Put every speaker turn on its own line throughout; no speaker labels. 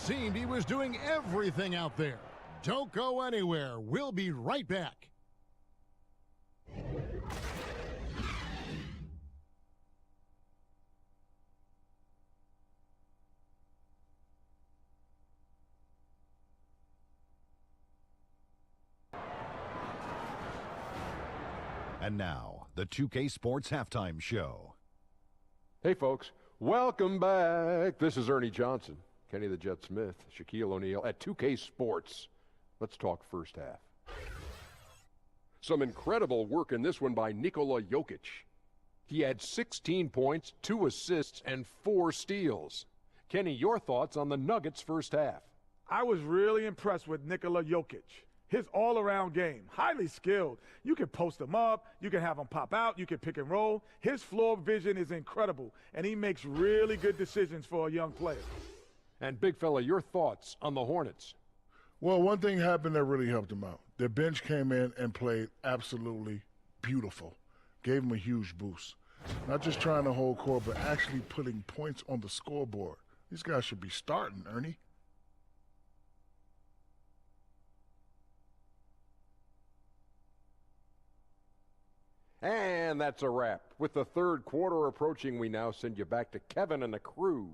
seemed he was doing everything out there. Don't go anywhere. We'll be right back.
And now, the 2K Sports Halftime Show.
Hey, folks. Welcome back. This is Ernie Johnson, Kenny the Jet Smith, Shaquille O'Neal at 2K Sports. Let's talk first half. Some incredible work in this one by Nikola Jokic. He had 16 points, 2 assists, and 4 steals. Kenny, your thoughts on the Nuggets' first half?
I was really impressed with Nikola Jokic. His all-around game, highly skilled. You can post him up, you can have him pop out, you can pick and roll. His floor vision is incredible, and he makes really good decisions for a young player.
And big fella, your thoughts on the Hornets?
Well, one thing happened that really helped them out. Their bench came in and played absolutely beautiful. Gave them a huge boost. Not just trying to hold court, but actually putting points on the scoreboard. These guys should be starting, Ernie.
And that's a wrap. With the third quarter approaching, we now send you back to Kevin and the crew.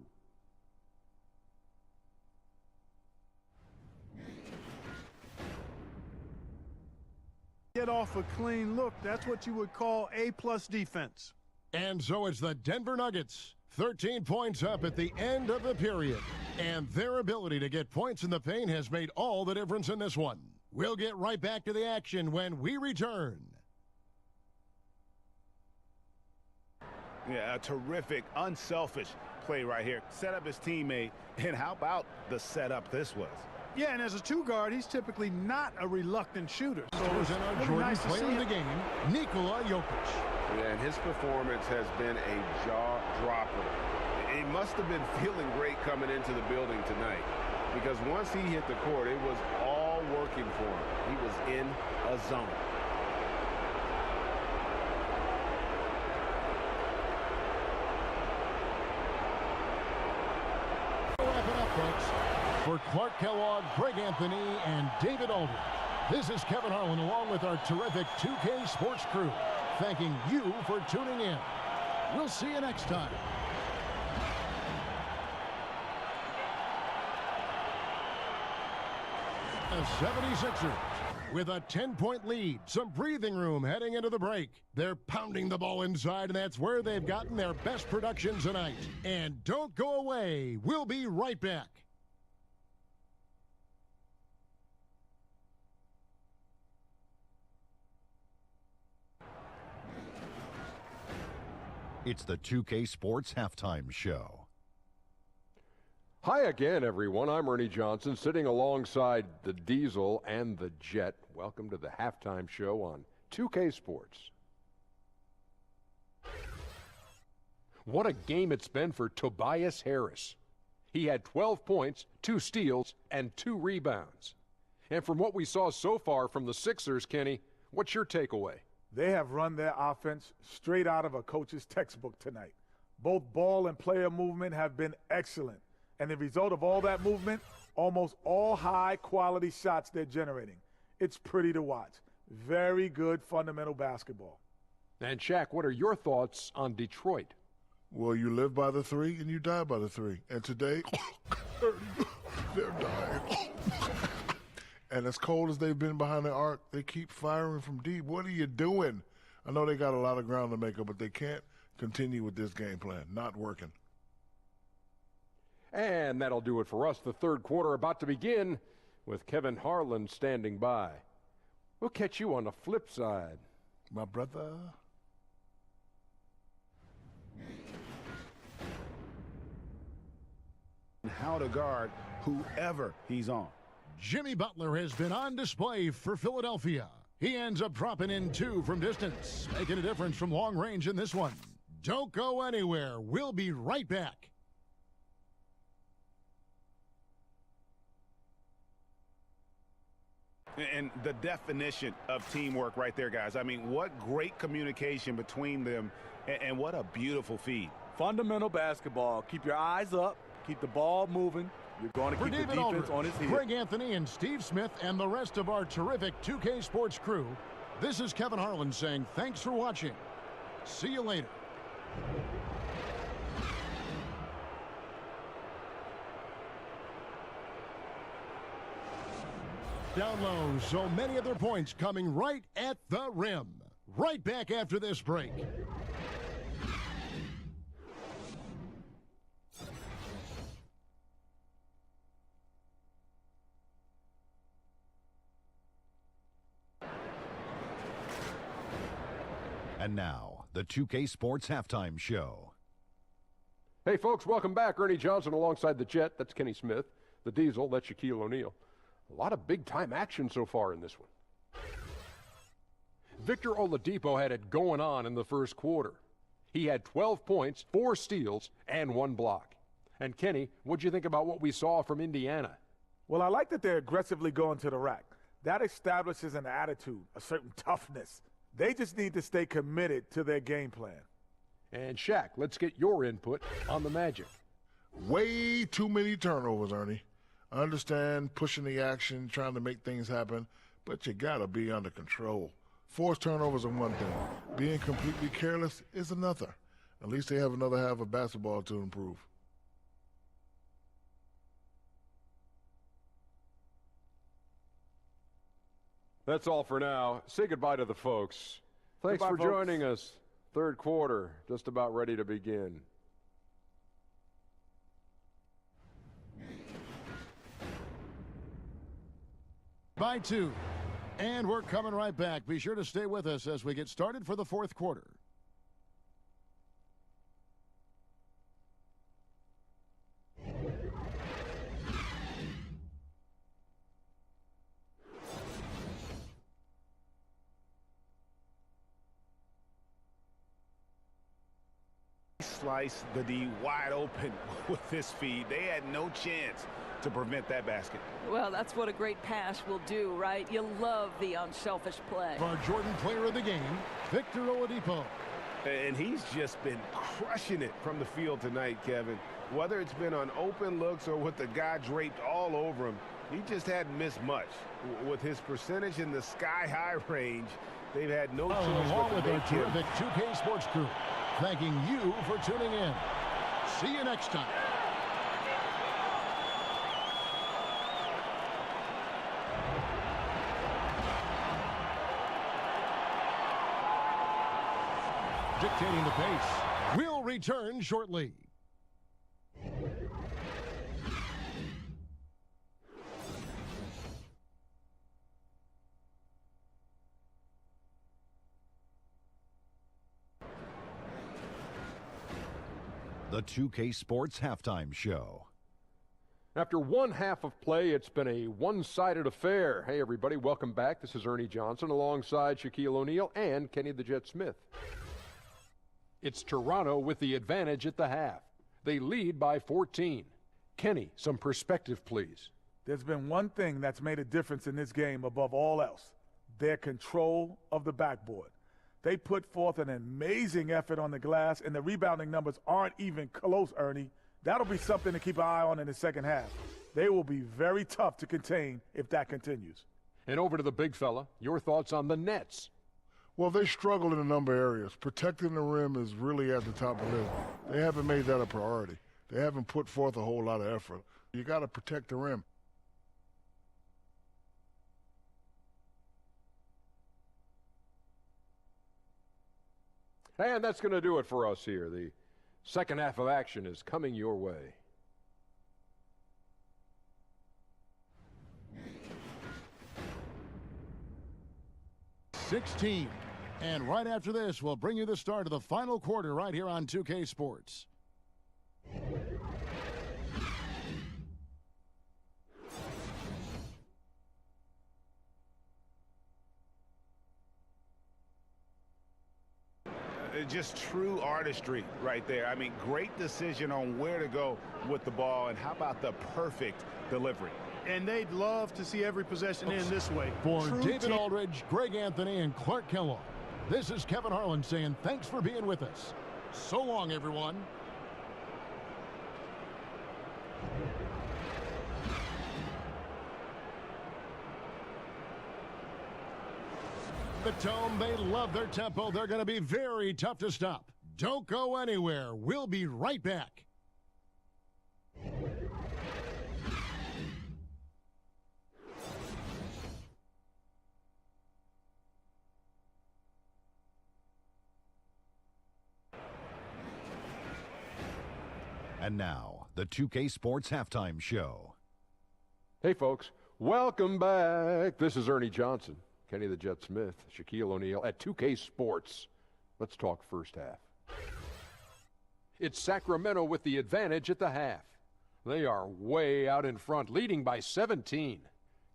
Get off a clean look. That's what you would call A-plus defense.
And so it's the Denver Nuggets, 13 points up at the end of the period. And their ability to get points in the paint has made all the difference in this one. We'll get right back to the action when we return.
Yeah, a terrific, unselfish play right here. Set up his teammate, and how about the setup this was?
Yeah, and as a two-guard, he's typically not a reluctant shooter. So
Stars in our
really
Jordan
nice to
player
see
of the
him.
game, Nikola Jokic.
Yeah, and his performance has been a jaw-dropper. He must have been feeling great coming into the building tonight, because once he hit the court, it was all working for him. He was in a zone.
Wrap it up, folks. For Clark Kellogg, Greg Anthony, and David Aldridge, this is Kevin Harlan along with our terrific 2K Sports crew, thanking you for tuning in. We'll see you next time. The 76ers, with a 10-point lead, some breathing room heading into the break. They're pounding the ball inside, and that's where they've gotten their best production tonight. And don't go away. We'll be right back.
It's the 2K Sports Halftime Show.
Hi again, everyone. I'm Ernie Johnson, sitting alongside the Diesel and the Jet. Welcome to the halftime show on 2K Sports. What a game it's been for Tobias Harris. He had 12 points, 2 steals, and 2 rebounds. And from what we saw so far from the Sixers, Kenny, what's your takeaway?
They have run their offense straight out of a coach's textbook tonight. Both ball and player movement have been excellent. And the result of all that movement, almost all high-quality shots they're generating. It's pretty to watch. Very good fundamental basketball.
And Shaq, what are your thoughts on Detroit?
Well, you live by the 3 and you die by the 3. And today, they're dying. And as cold as they've been behind the arc, they keep firing from deep. What are you doing? I know they got a lot of ground to make up, but they can't continue with this game plan. Not working.
And that'll do it for us. The third quarter about to begin with Kevin Harlan standing by. We'll catch you on the flip side.
My brother.
How to guard whoever he's on.
Jimmy Butler has been on display for Philadelphia. He ends up dropping in 2 from distance, making a difference from long range in this one. Don't go anywhere. We'll be right back.
And the definition of teamwork right there, guys. I mean, what great communication between them, and what a beautiful feed.
Fundamental basketball. Keep your eyes up, keep the ball moving,
You're going to
For
keep the
David
defense
Aldridge,
on his heels.
Greg Anthony, and Steve Smith, and the rest of our terrific 2K Sports crew, this is Kevin Harlan saying thanks for watching. See you later. Down low, so many of their points coming right at the rim. Right back after this break.
And now, the 2K Sports Halftime Show.
Hey, folks, welcome back. Ernie Johnson alongside the Jet. That's Kenny Smith. The Diesel, that's Shaquille O'Neal. A lot of big-time action so far in this one. Victor Oladipo had it going on in the first quarter. He had 12 points, 4 steals, and 1 block. And Kenny, what'd you think about what we saw from Indiana?
Well, I like that they're aggressively going to the rack. That establishes an attitude, a certain toughness. They just need to stay committed to their game plan.
And Shaq, let's get your input on the Magic.
Way too many turnovers, Ernie. I understand pushing the action, trying to make things happen, but you got to be under control. Forced turnovers are one thing. Being completely careless is another. At least they have another half of basketball to improve.
That's all for now. Say goodbye to the folks. Thanks
Goodbye,
for
folks.
joining us. Third quarter, just about ready to begin.
By 2. And we're coming right back. Be sure to stay with us as we get started for the fourth quarter.
Slice the D wide open with this feed. They had no chance to prevent that basket.
Well, that's what a great pass will do, right? You love the unselfish play.
Our Jordan player of the game, Victor Oladipo.
And he's just been crushing it from the field tonight, Kevin. Whether it's been on open looks or with the guy draped all over him, he just hadn't missed much. With his percentage in the sky-high range, they've had no choice
Along
but
with
to
our
make him.
terrific 2K Sports crew, thanking you for tuning in. See you next time. Dictating the pace. We'll return shortly.
The 2K Sports Halftime Show.
After one half of play, it's been a one-sided affair. Hey, everybody, welcome back. This is Ernie Johnson alongside Shaquille O'Neal and Kenny the Jet Smith. It's Toronto with the advantage at the half. They lead by 14. Kenny, some perspective, please.
There's been one thing that's made a difference in this game above all else: their control of the backboard. They put forth an amazing effort on the glass, and the rebounding numbers aren't even close, Ernie. That'll be something to keep an eye on in the second half. They will be very tough to contain if that continues.
And over to the big fella, your thoughts on the Nets.
Well, they struggle in a number of areas. Protecting the rim is really at the top of the list. They haven't made that a priority. They haven't put forth a whole lot of effort. You got to protect the rim.
And that's going to do it for us here. The second half of action is coming your way.
.16. And right after this, we'll bring you the start of the final quarter right here on 2K Sports.
Just true artistry right there. I mean, great decision on where to go with the ball, and how about the perfect delivery.
And they'd love to see every possession end this way.
For
True
David
team-
Aldridge, Greg Anthony, and Clark Kellogg, this is Kevin Harlan saying thanks for being with us. So long, everyone. Tome. They love their tempo. They're going to be very tough to stop. Don't go anywhere. We'll be right back.
And now, the 2K Sports Halftime Show.
Hey, folks. Welcome back. This is Ernie Johnson, Kenny the Jet Smith, Shaquille O'Neal at 2K Sports. Let's talk first half. It's Sacramento with the advantage at the half. They are way out in front, leading by 17.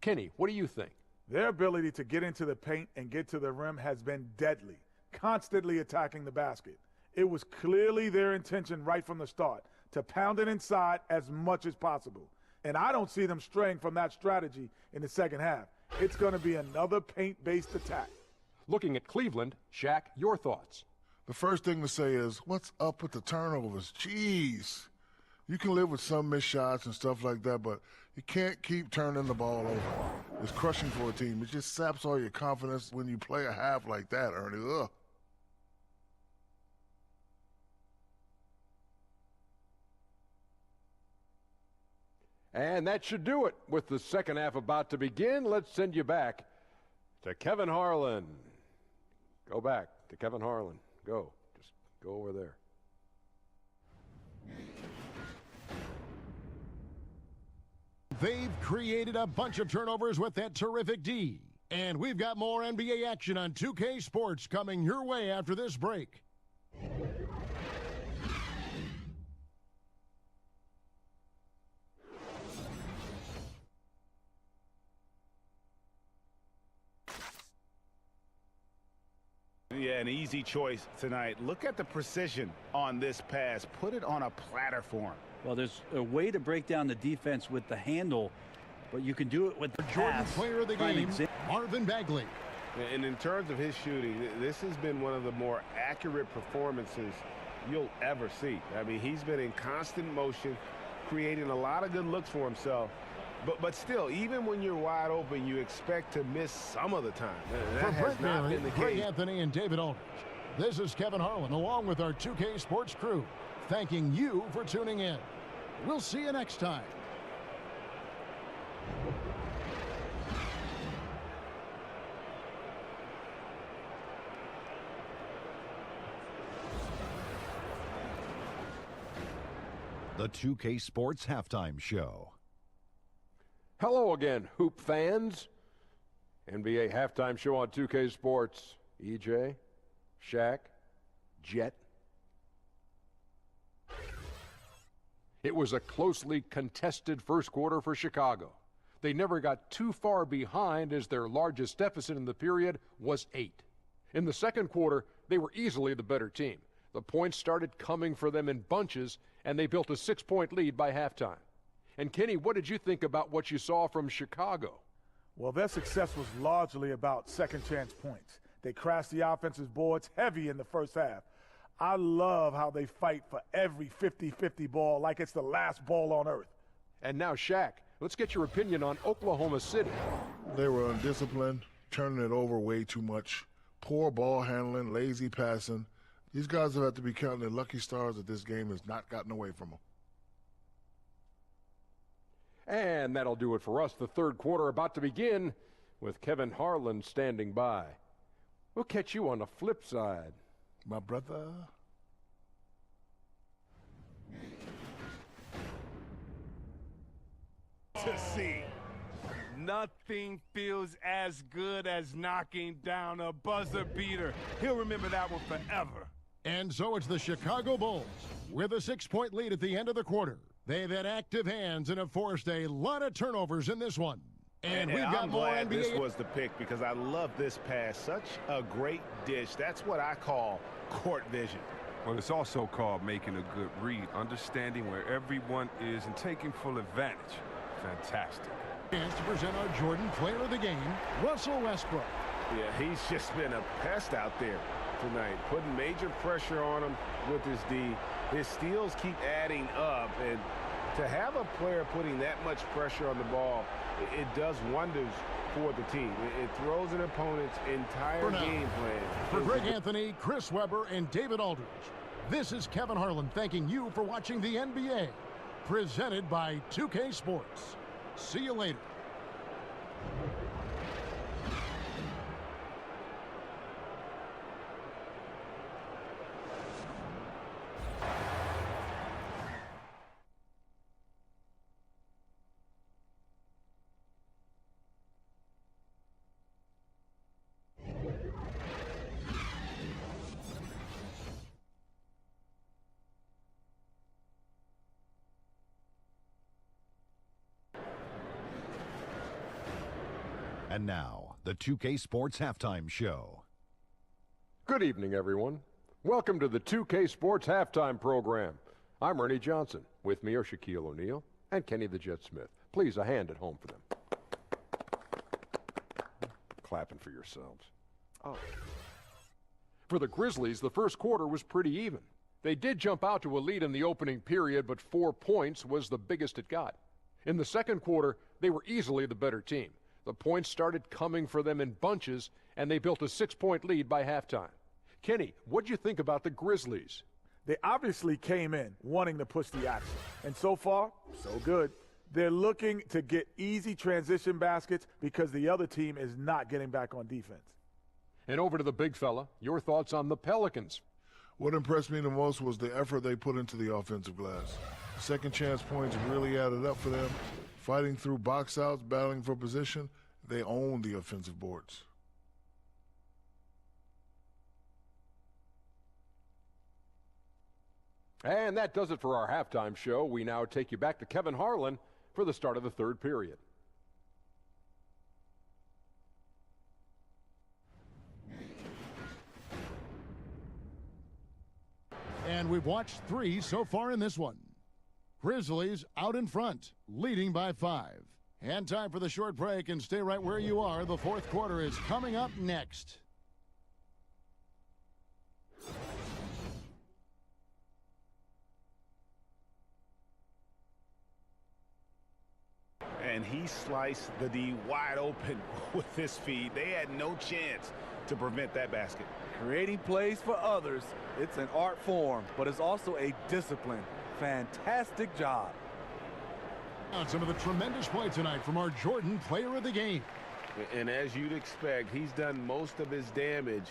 Kenny, what do you think?
Their ability to get into the paint and get to the rim has been deadly, constantly attacking the basket. It was clearly their intention right from the start to pound it inside as much as possible. And I don't see them straying from that strategy in the second half. It's going to be another paint-based attack.
Looking at Cleveland, Shaq, your thoughts?
The first thing to say is, what's up with the turnovers? Jeez. You can live with some missed shots and stuff like that, but you can't keep turning the ball over. It's crushing for a team. It just saps all your confidence when you play a half like that, Ernie. Ugh.
And that should do it. With the second half about to begin, let's send you back to Kevin Harlan. Go back to Kevin Harlan. Go. Just go over there.
They've created a bunch of turnovers with that terrific D. And we've got more NBA action on 2K Sports coming your way after this break.
Yeah, an easy choice tonight. Look at the precision on this pass. Put it on a platter for him.
Well, there's a way to break down the defense with the handle, but you can do it with the
Jordan
pass.
Player of the game, Marvin Bagley.
And in terms of his shooting, this has been one of the more accurate performances you'll ever see. I mean, he's been in constant motion, creating a lot of good looks for himself. But still, even when you're wide open, you expect to miss some of the time. That has not been the case.
Greg Anthony and David Aldridge. This is Kevin Harlan along with our 2K Sports crew, thanking you for tuning in. We'll see you next time.
The 2K Sports Halftime Show.
Hello again, Hoop fans. NBA halftime show on 2K Sports. EJ, Shaq, Jet. It was a closely contested first quarter for Chicago. They never got too far behind as their largest deficit in the period was 8. In the second quarter, they were easily the better team. The points started coming for them in bunches, and they built a 6-point lead by halftime. And Kenny, what did you think about what you saw from Chicago?
Well, their success was largely about second chance points. They crashed the offensive boards heavy in the first half. I love how they fight for every 50-50 ball like it's the last ball on earth.
And now, Shaq, let's get your opinion on Oklahoma City.
They were undisciplined, turning it over way too much. Poor ball handling, lazy passing. These guys have had to be counting their lucky stars that this game has not gotten away from them.
And that'll do it for us. The third quarter about to begin with Kevin Harlan standing by. We'll catch you on the flip side,
my brother.
To see. Nothing feels as good as knocking down a buzzer beater. He'll remember that one forever.
And so it's the Chicago Bulls with a 6-point lead at the end of the quarter. They've had active hands and have forced a lot of turnovers in this one. And we've got more NBA.
This was the pick because I love this pass. Such a great dish. That's what I call court vision.
Well, it's also called making a good read, understanding where everyone is and taking full advantage. Fantastic.
Chance to present our Jordan Player of the game, Russell Westbrook.
Yeah, he's just been a pest out there tonight, putting major pressure on him with his D. His steals keep adding up, and to have a player putting that much pressure on the ball, it does wonders for the team. It throws an opponent's entire game plan.
For Greg Anthony, Chris Webber, and David Aldridge, this is Kevin Harlan thanking you for watching the NBA, presented by 2K Sports. See you later.
And now, the 2K Sports Halftime Show.
Good evening, everyone. Welcome to the 2K Sports Halftime Program. I'm Ernie Johnson. With me are Shaquille O'Neal and Kenny the Jet Smith. Please, a hand at home for them. Clapping for yourselves. Oh. For the Grizzlies, the first quarter was pretty even. They did jump out to a lead in the opening period, but 4 points was the biggest it got. In the second quarter, they were easily the better team. The points started coming for them in bunches, and they built a 6-point lead by halftime. Kenny, what'd you think about the Grizzlies?
They obviously came in wanting to push the action. And so far, so good. They're looking to get easy transition baskets because the other team is not getting back on defense.
And over to the big fella, your thoughts on the Pelicans.
What impressed me the most was the effort they put into the offensive glass. Second chance points really added up for them. Fighting through box outs, battling for position, they own the offensive boards.
And that does it for our halftime show. We now take you back to Kevin Harlan for the start of the third period.
And we've watched 3 so far in this one. Grizzlies out in front, leading by 5. And time for the short break, and stay right where you are. The fourth quarter is coming up next.
And he sliced the D wide open with this feed. They had no chance to prevent that basket.
Creating plays for others, it's an art form, but it's also a discipline. Fantastic job.
On some of the tremendous play tonight from our Jordan player of the game.
And as you'd expect, he's done most of his damage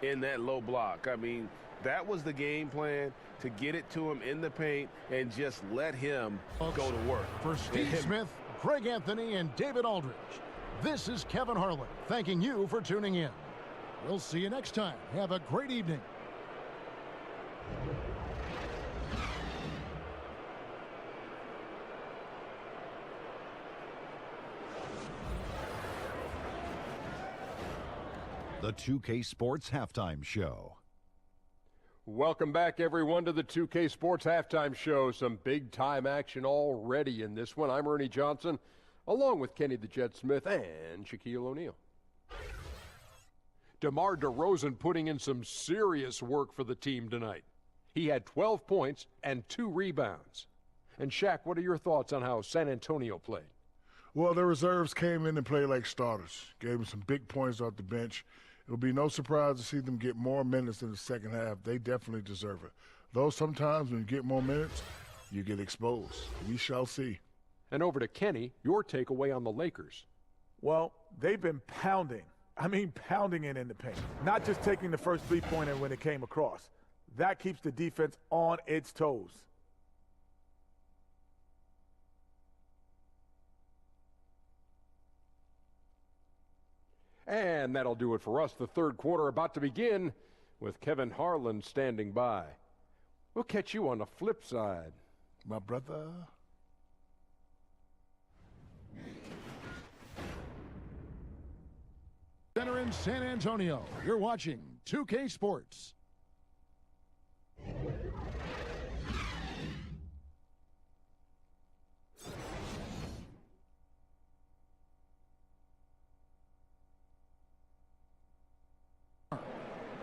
in that low block. I mean, that was the game plan, to get it to him in the paint and just let him go to work.
For Steve Smith, Greg Anthony, and David Aldridge, this is Kevin Harlan thanking you for tuning in. We'll see you next time. Have a great evening.
The 2K Sports Halftime Show.
Welcome back, everyone, to the 2K Sports Halftime Show. Some big-time action already in this one. I'm Ernie Johnson, along with Kenny the Jet Smith and Shaquille O'Neal. DeMar DeRozan putting in some serious work for the team tonight. He had 12 points and 2 rebounds. And Shaq, what are your thoughts on how San Antonio played?
Well, the reserves came in and played like starters. Gave them some big points off the bench. It'll be no surprise to see them get more minutes in the second half. They definitely deserve it. Though sometimes when you get more minutes, you get exposed. We shall see.
And over to Kenny, your takeaway on the Lakers.
Well, they've been pounding. I mean, pounding it in the paint. Not just taking the first three-pointer when it came across. That keeps the defense on its toes.
And that'll do it for us. The third quarter about to begin with Kevin Harlan standing by. We'll catch you on the flip side,
my brother.
Center in San Antonio. You're watching 2K Sports.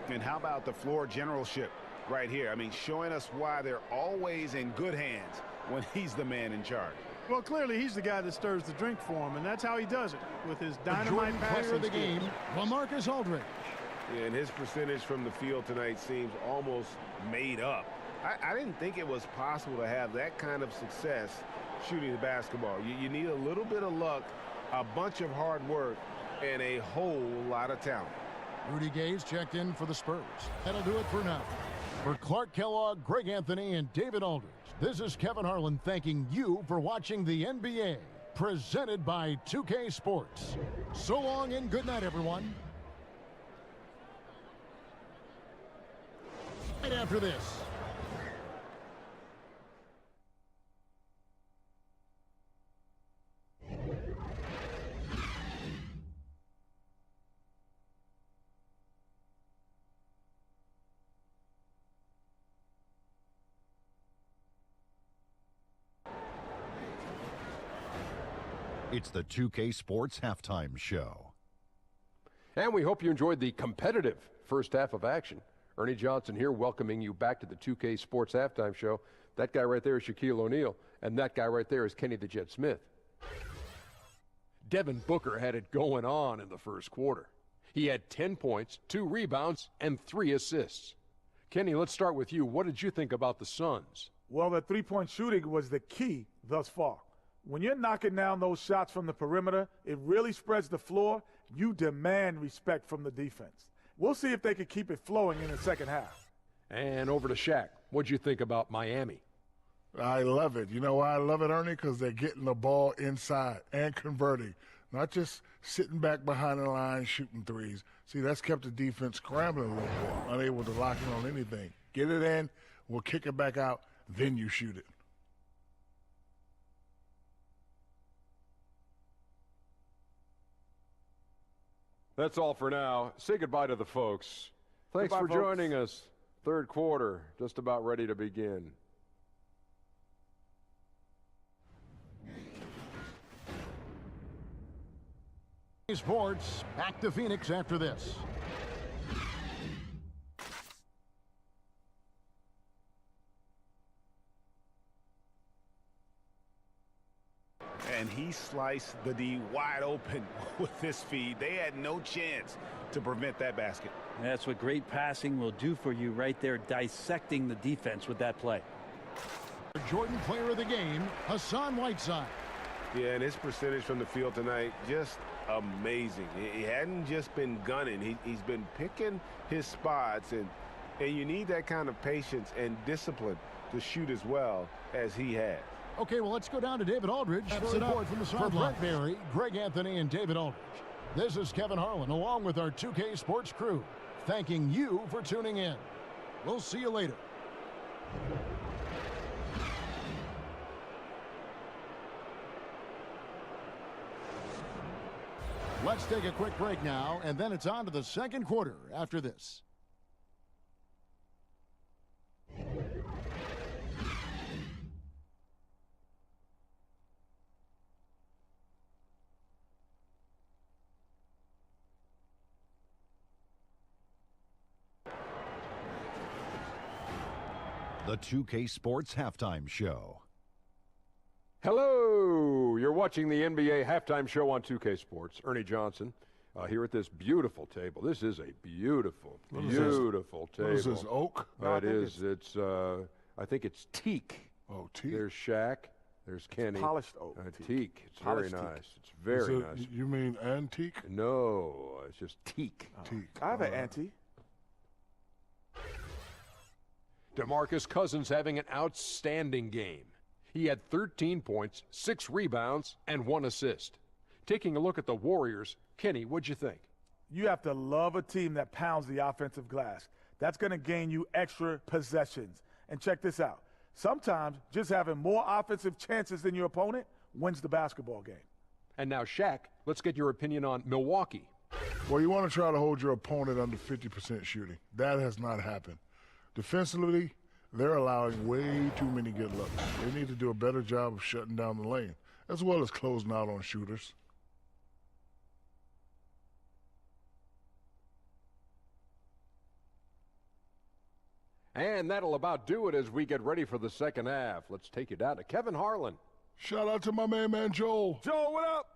And how about the floor generalship right here? I mean, showing us why they're always in good hands when he's the man in charge.
Well, clearly he's the guy that stirs the drink for him, and that's how he does it, with his dynamite
Jordan
passing
player of the
skills.
game, LaMarcus Aldridge.
Yeah, and his percentage from the field tonight seems almost made up. I didn't think it was possible to have that kind of success shooting the basketball. You need a little bit of luck, a bunch of hard work, and a whole lot of talent.
Rudy Gay's checked in for the Spurs. That'll do it for now. For Clark Kellogg, Greg Anthony, and David Aldridge, this is Kevin Harlan thanking you for watching the NBA, presented by 2K Sports. So long and good night, everyone. Right after this.
It's the 2K Sports Halftime Show.
And we hope you enjoyed the competitive first half of action. Ernie Johnson here, welcoming you back to the 2K Sports Halftime Show. That guy right there is Shaquille O'Neal, and that guy right there is Kenny the Jet Smith. Devin Booker had it going on in the first quarter. He had 10 points, 2 rebounds, and 3 assists. Kenny, let's start with you. What did you think about the Suns?
Well, the three-point shooting was the key thus far. When you're knocking down those shots from the perimeter, it really spreads the floor. You demand respect from the defense. We'll see if they can keep it flowing in the second half.
And over to Shaq. What'd you think about Miami?
I love it. You know why I love it, Ernie? Because they're getting the ball inside and converting, not just sitting back behind the line shooting threes. See, that's kept the defense scrambling a little bit, unable to lock in on anything. Get it in, we'll kick it back out, then you shoot it.
That's all for now. Say goodbye to the folks. Thanks
Goodbye,
for
folks.
joining us. Third quarter, just about ready to begin.
Sports, back to Phoenix after this.
And he sliced the D wide open with this feed. They had no chance to prevent that basket.
That's what great passing will do for you right there, dissecting the defense with that play.
Jordan player of the game, Hassan Whiteside.
Yeah, and his percentage from the field tonight, just amazing. He hadn't just been gunning. He's been picking his spots, and you need that kind of patience and discipline to shoot as well as he has.
Okay, well, let's go down to David Aldridge for a report from the sideline. For Brett Berry, Greg Anthony, and David Aldridge, this is Kevin Harlan, along with our 2K Sports crew, thanking you for tuning in. We'll see you later. Let's take a quick break now, and then it's on to the second quarter after this.
The 2K Sports Halftime Show.
Hello, you're watching the NBA Halftime Show on 2K Sports. Ernie Johnson here at this beautiful table. This is a beautiful, beautiful table.
What is this, oak?
It is. It's, I think it's teak.
Oh, teak.
There's Shaq. There's Kenny.
Polished oak.
Teak. It's
Polished
very
teak.
nice. It's very
Is it-
nice.
You mean antique?
No, it's just teak.
Teak.
I have an ante.
DeMarcus Cousins having an outstanding game. He had 13 points, 6 rebounds, and 1 assist. Taking a look at the Warriors, Kenny, what'd you think?
You have to love a team that pounds the offensive glass. That's going to gain you extra possessions. And check this out. Sometimes just having more offensive chances than your opponent wins the basketball game.
And now, Shaq, let's get your opinion on Milwaukee.
Well, you want to try to hold your opponent under 50% shooting. That has not happened. Defensively, they're allowing way too many good looks. They need to do a better job of shutting down the lane, as well as closing out on shooters.
And that'll about do it as we get ready for the second half. Let's take you down to Kevin Harlan.
Shout out to my man Joel.
Joel, what up?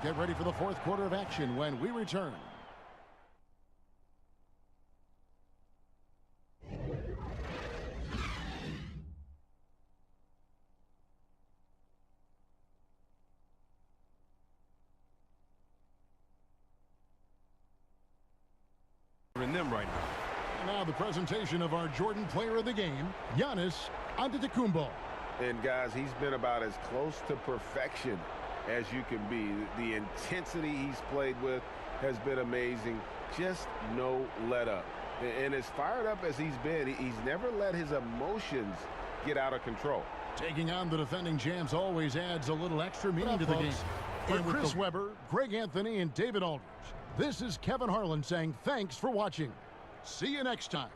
Get ready for the fourth quarter of action when we return.
In them right now.
And now the presentation of our Jordan player of the game, Giannis Antetokounmpo.
And guys, he's been about as close to perfection as you can be. The intensity he's played with has been amazing. Just no let up. And as fired up as he's been, he's never let his emotions get out of control.
Taking on the defending champs always adds a little extra meaning to the game. And with Chris Webber, Greg Anthony, and David Aldridge, this is Kevin Harlan saying thanks for watching. See you next time.